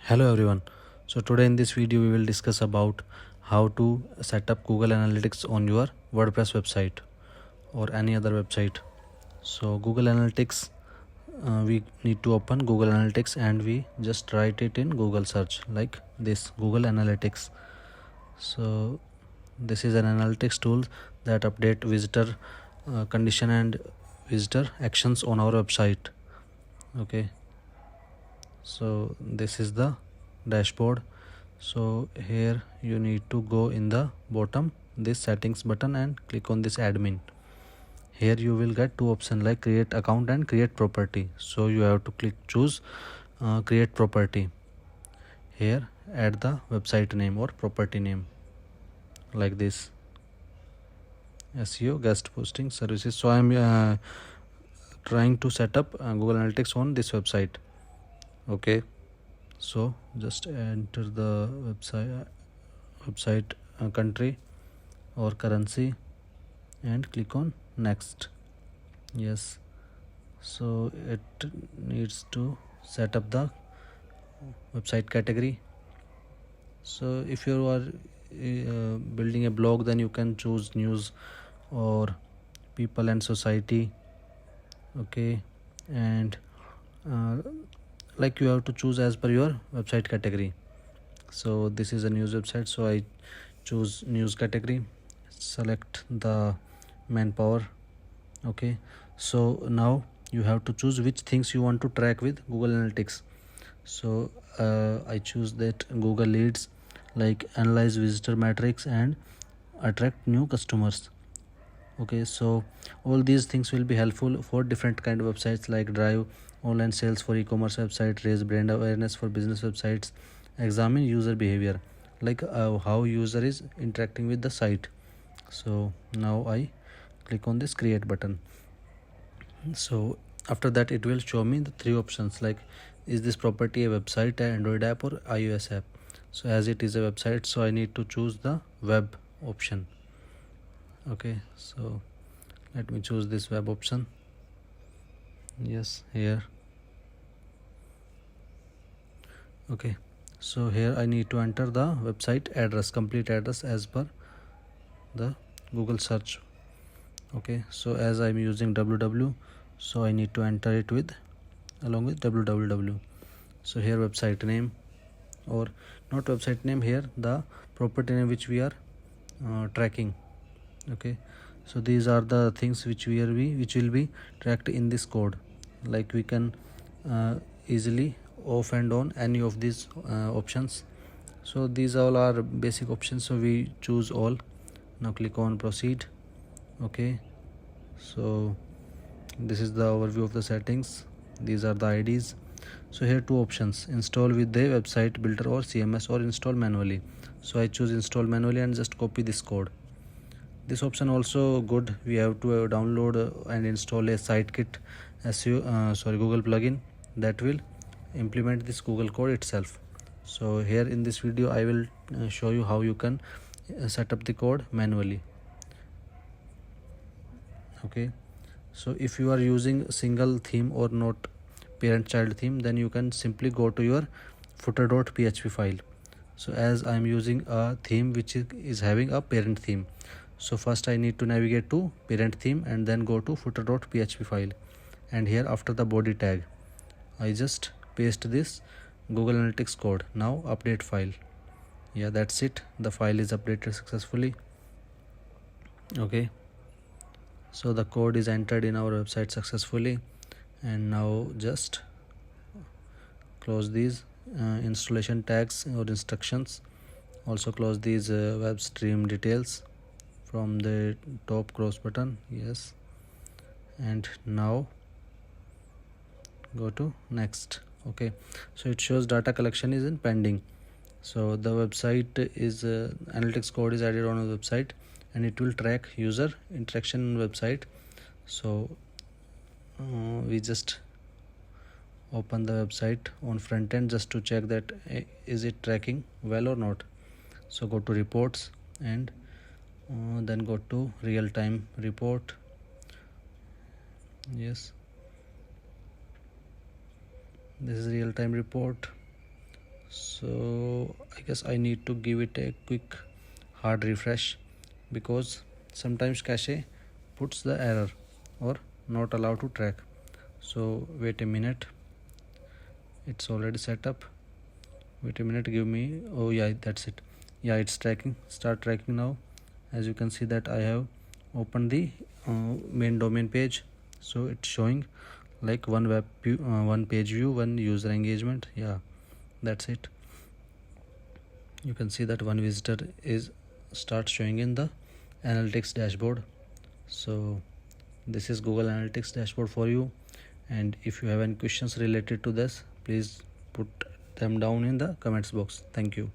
Hello everyone. So today in this video we will discuss about how to set up Google Analytics on your WordPress website or any other website. So Google Analytics, we need to open Google Analytics and we just write it in Google search like this, Google Analytics. So this is an analytics tool that update visitor condition and visitor actions on our website. Okay, so this is the dashboard. So here you need to go in the bottom this settings button and click on this admin. Here you will get two options like create account and create property. So you have to choose create property. Here add the website name or property name like this, SEO guest posting services. So I am trying to set up Google Analytics on this website. Okay, so just enter the website country or currency and click on next. Yes, so it needs to set up the website category. So if you are building a blog, then you can choose news or people and society. Okay, and like you have to choose as per your website category. So this is a news website, so I choose news category, select the manpower. Okay, so now you have to choose which things you want to track with Google Analytics. So I choose that Google Leads, like analyze visitor metrics and attract new customers. Okay, so all these things will be helpful for different kind of websites like drive online sales for e-commerce website, raise brand awareness for business websites, examine user behavior, like how user is interacting with the site. So now I click on this create button. So after that it will show me the three options like is this property a website, an Android app or iOS app. So as it is a website, so I need to choose the web option. Okay, so let me choose this web option. Yes, here. Okay, so here I need to enter the website address, complete address as per the Google search. Okay, so as I'm using www, so I need to enter it with along with www. So here website name, or not website name, here the property name which we are tracking. Okay, so these are the things which will be tracked in this code. Like we can easily off and on any of these options. So these all are basic options, so we choose all. Now click on proceed. Okay, so this is the overview of the settings. These are the IDs. So here two options, install with the website builder or CMS or install manually. So I choose install manually and just copy this code. This option also good. We have to download and install a sitekit Google plugin that will implement this Google code itself. So here in this video I will show you how you can set up the code manually. Okay, so if you are using single theme or not parent child theme, then you can simply go to your footer.php file. So as I am using a theme which is having a parent theme, so first I need to navigate to parent theme and then go to footer.php file, and here after the body tag I just paste this Google Analytics code. Now update file. Yeah, that's it, the file is updated successfully. Okay, so the code is entered in our website successfully, and now just close these installation tags or instructions. Also close these web stream details from the top cross button. Yes, and now go to next. Okay, so it shows data collection is in pending. So the website is analytics code is added on the website and it will track user interaction on website. So we just open the website on front end just to check that is it tracking well or not. So go to reports and then go to real-time report. Yes, this is real-time report. So I guess I need to give it a quick hard refresh, because sometimes cache puts the error or not allowed to track. So wait a minute, it's already set up. Wait a minute, give me, oh yeah, that's it. Yeah, it's tracking, start tracking now. As you can see that I have opened the main domain page, so it's showing like one one page view, one user engagement. Yeah, that's it. You can see that one visitor is start showing in the analytics dashboard. So this is Google Analytics dashboard for you, and if you have any questions related to this, please put them down in the comments box. Thank you.